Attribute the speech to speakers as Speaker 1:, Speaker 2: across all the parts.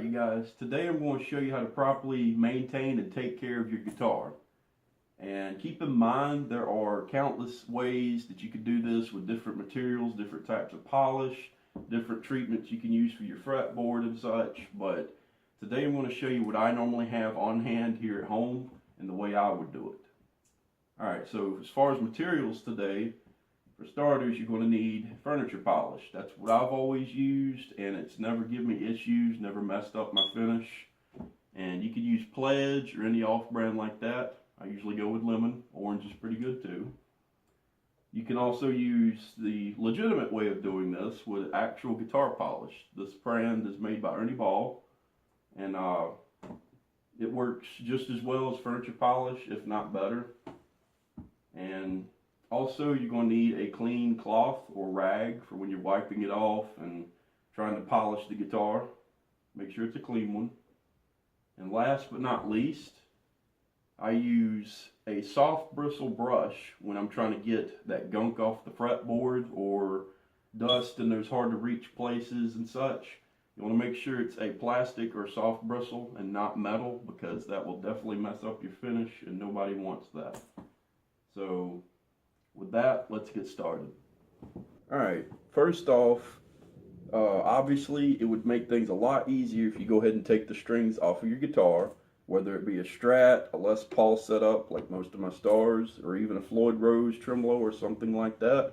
Speaker 1: Alright you guys, today I'm going to show you how to properly maintain and take care of your guitar. And keep in mind there are countless ways that you could do this with different materials, different types of polish, different treatments you can use for your fretboard and such. But today I'm going to show you what I normally have on hand here at home and the way I would do it. Alright, so as far as materials today, for starters, you're going to need furniture polish. That's what I've always used, and it's never given me issues, never messed up my finish. And you could use Pledge or any off-brand like that. I usually go with lemon. Orange is pretty good too. You can also use the legitimate way of doing this with actual guitar polish. This brand is made by Ernie Ball, and it works just as well as furniture polish, if not better. And also, you're going to need a clean cloth or rag for when you're wiping it off and trying to polish the guitar. Make sure it's a clean one. And last but not least, I use a soft bristle brush when I'm trying to get that gunk off the fretboard or dust in those hard to reach places and such. You want to make sure it's a plastic or soft bristle and not metal, because that will definitely mess up your finish and nobody wants that. So with that, let's get started. Alright, first off, obviously it would make things a lot easier if you go ahead and take the strings off of your guitar, whether it be a Strat, a Les Paul setup like most of my stars, or even a Floyd Rose tremolo or something like that.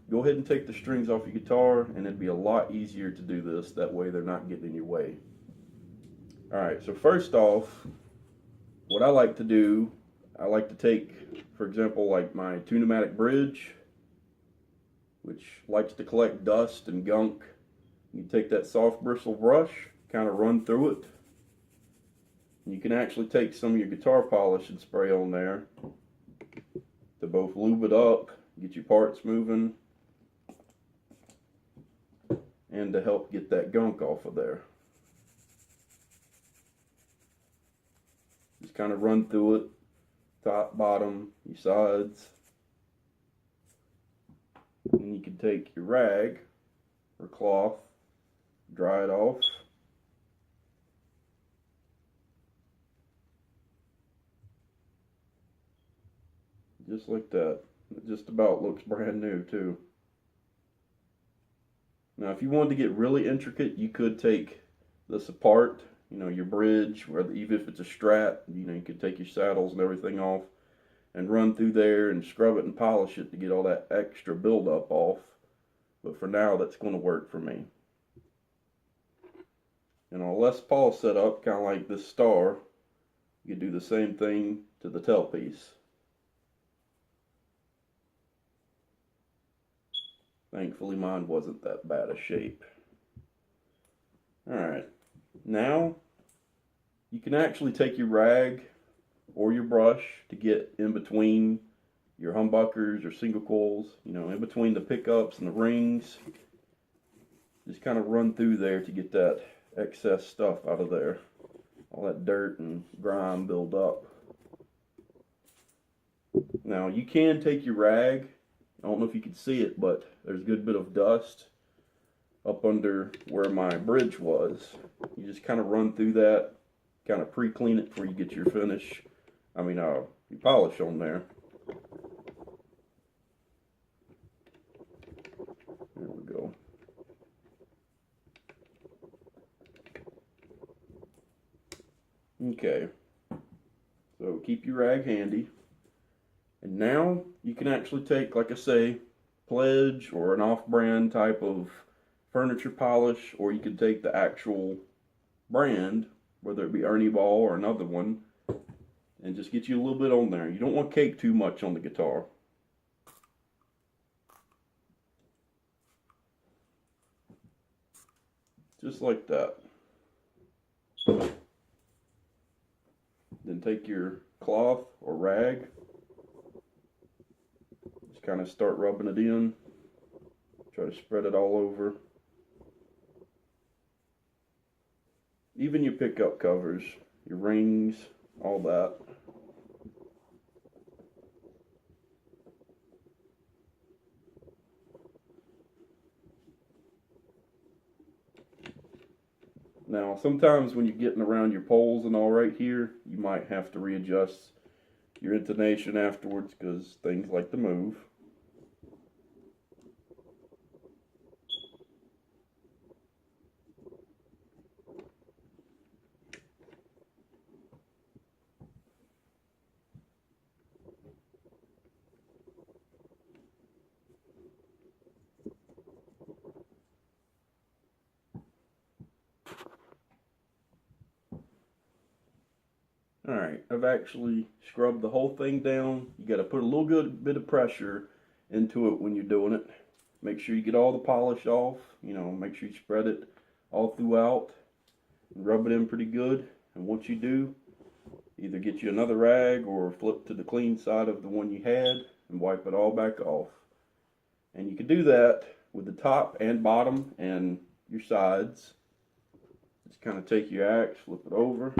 Speaker 1: Go ahead and take the strings off your guitar and it'd be a lot easier to do this. That way they're not getting in your way. Alright, so first off, what I like to do, I like to take, for example, like my two-pneumatic bridge, which likes to collect dust and gunk. You take that soft bristle brush, kind of run through it. And you can actually take some of your guitar polish and spray on there to both lube it up, get your parts moving, and to help get that gunk off of there. Just kind of run through it. Top, bottom, your sides. And you can take your rag or cloth, dry it off. Just like that. It just about looks brand new too. Now if you wanted to get really intricate, you could take this apart. You know, your bridge, even if it's a Strat, you know, you could take your saddles and everything off and run through there and scrub it and polish it to get all that extra buildup off. But for now, that's going to work for me. And on a Les Paul setup, kind of like this star, you could do the same thing to the tailpiece. Thankfully, mine wasn't that bad a shape. Alright. Now, you can actually take your rag or your brush to get in between your humbuckers or single coils, you know, in between the pickups and the rings. Just kind of run through there to get that excess stuff out of there. All that dirt and grime build up. Now, you can take your rag. I don't know if you can see it, but there's a good bit of dust up under where my bridge was. You just kind of run through that, kind of pre-clean it before you get your finish. Your polish on there. There we go. Okay. So keep your rag handy. And now you can actually take, like I say, Pledge or an off-brand type of furniture polish, or you can take the actual brand, whether it be Ernie Ball or another one, and just get you a little bit on there. You don't want to cake too much on the guitar. Just like that. Then take your cloth or rag, just kind of start rubbing it in. Try to spread it all over. Even your pickup covers, your rings, all that. Now, sometimes when you're getting around your poles and all right here, you might have to readjust your intonation afterwards because things like to move. Alright, I've actually scrubbed the whole thing down. You got to put a little good bit of pressure into it when you're doing it. Make sure you get all the polish off. You know, make sure you spread it all throughout and rub it in pretty good. And once you do, either get you another rag or flip to the clean side of the one you had and wipe it all back off. And you can do that with the top and bottom and your sides. Just kind of take your axe, flip it over,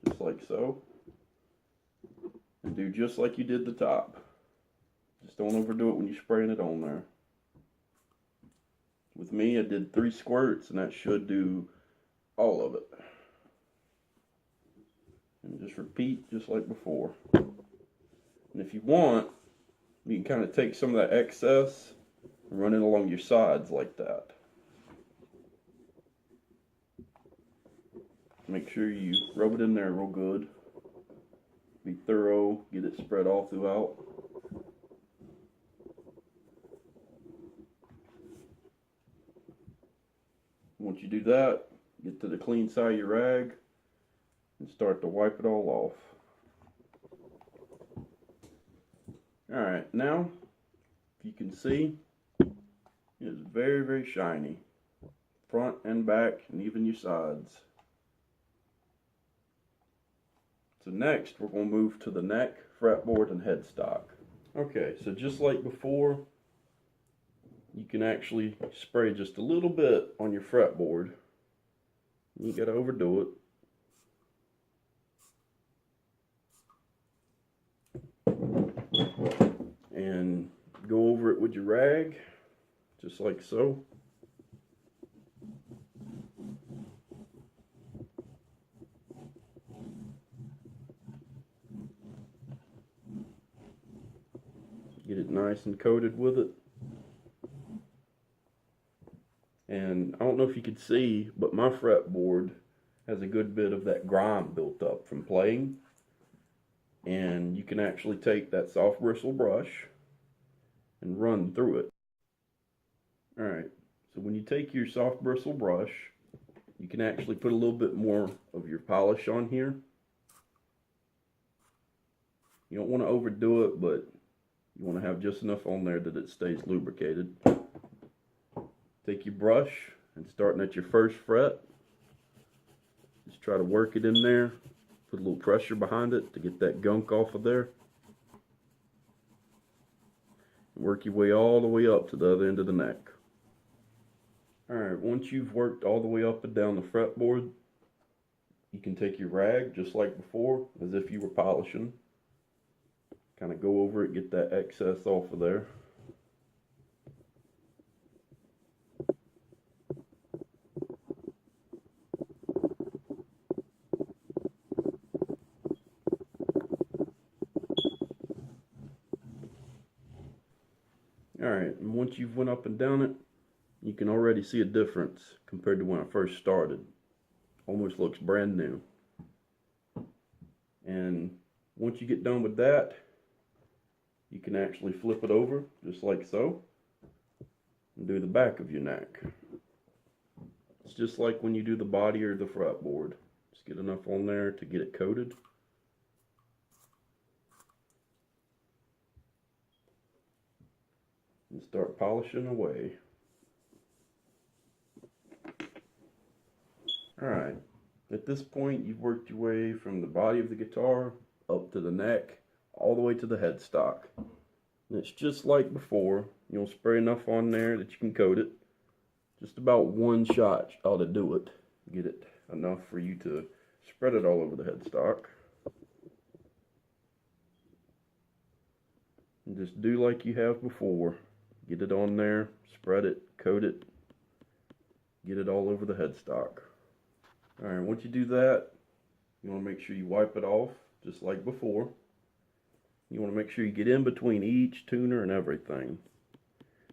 Speaker 1: just like so, and do just like you did the top. Just don't overdo it when you're spraying it on there. With me, I did 3 squirts, and that should do all of it. And just repeat just like before. And if you want, you can kind of take some of that excess and run it along your sides like that. Make sure you rub it in there real good. Be thorough, get it spread all throughout. Once you do that, get to the clean side of your rag and start to wipe it all off. Alright, now, if you can see, it's very, very shiny. Front and back, and even your sides. So next, we're going to move to the neck, fretboard, and headstock. Okay, so just like before, you can actually spray just a little bit on your fretboard. You got to overdo it. And go over it with your rag, just like so. Get it nice and coated with it. And I don't know if you could see, but my fretboard has a good bit of that grime built up from playing. And you can actually take that soft bristle brush and run through it. Alright, so when you take your soft bristle brush, you can actually put a little bit more of your polish on here. You don't want to overdo it, but you want to have just enough on there that it stays lubricated. Take your brush and starting at your first fret, just try to work it in there. Put a little pressure behind it to get that gunk off of there. Work your way all the way up to the other end of the neck. Alright, once you've worked all the way up and down the fretboard, you can take your rag just like before, as if you were polishing. Kind of go over it, get that excess off of there. Alright, and once you've went up and down it, you can already see a difference compared to when I first started. Almost looks brand new. And once you get done with that, you can actually flip it over, just like so, and do the back of your neck. It's just like when you do the body or the fretboard. Just get enough on there to get it coated. And start polishing away. Alright, at this point you've worked your way from the body of the guitar up to the neck, all the way to the headstock. And it's just like before. You'll spray enough on there that you can coat it. Just about one shot ought to do it. Get it enough for you to spread it all over the headstock. And just do like you have before. Get it on there, spread it, coat it, get it all over the headstock. Alright, once you do that, you want to make sure you wipe it off just like before. You want to make sure you get in between each tuner and everything.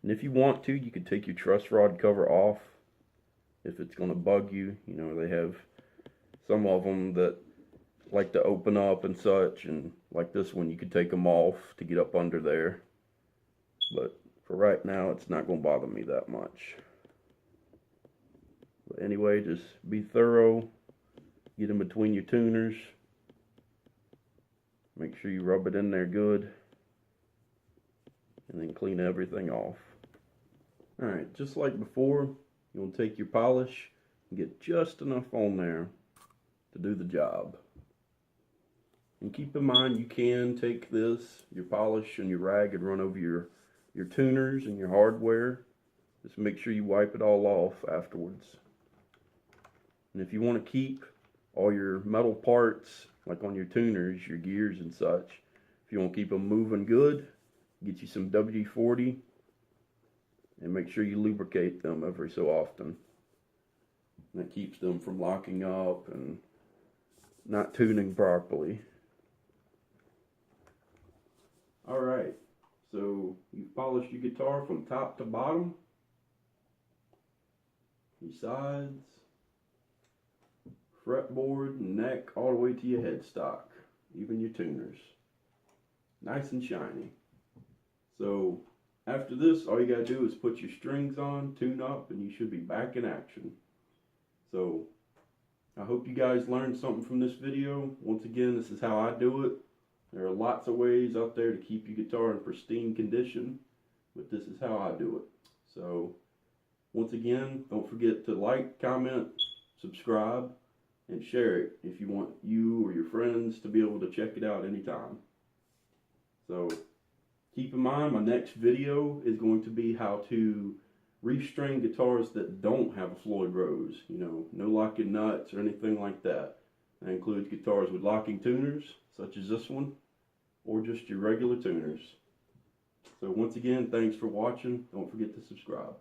Speaker 1: And if you want to, you could take your truss rod cover off if it's going to bug you. You know, they have some of them that like to open up and such, and like this one, you could take them off to get up under there. But for right now, it's not going to bother me that much. But anyway, just be thorough. Get in between your tuners. Make sure you rub it in there good. And then clean everything off. Alright, just like before, you want to take your polish and get just enough on there to do the job. And keep in mind, you can take this, your polish and your rag, and run over your tuners and your hardware. Just make sure you wipe it all off afterwards. And if you want to keep all your metal parts, like on your tuners, your gears and such, if you want to keep them moving good, get you some WD-40 and make sure you lubricate them every so often. And that keeps them from locking up and not tuning properly. Alright, so you've polished your guitar from top to bottom, your sides, fretboard, and neck, all the way to your headstock, even your tuners. Nice and shiny. So after this, all you gotta do is put your strings on, tune up, and you should be back in action. So I hope you guys learned something from this video. Once again, this is how I do it. There are lots of ways out there to keep your guitar in pristine condition, but this is how I do it. So once again, don't forget to like, comment, subscribe, and share it if you want you or your friends to be able to check it out anytime. So keep in mind, my next video is going to be how to restring guitars that don't have a Floyd Rose. You know, no locking nuts or anything like that. That includes guitars with locking tuners, such as this one, or just your regular tuners. So once again, thanks for watching. Don't forget to subscribe.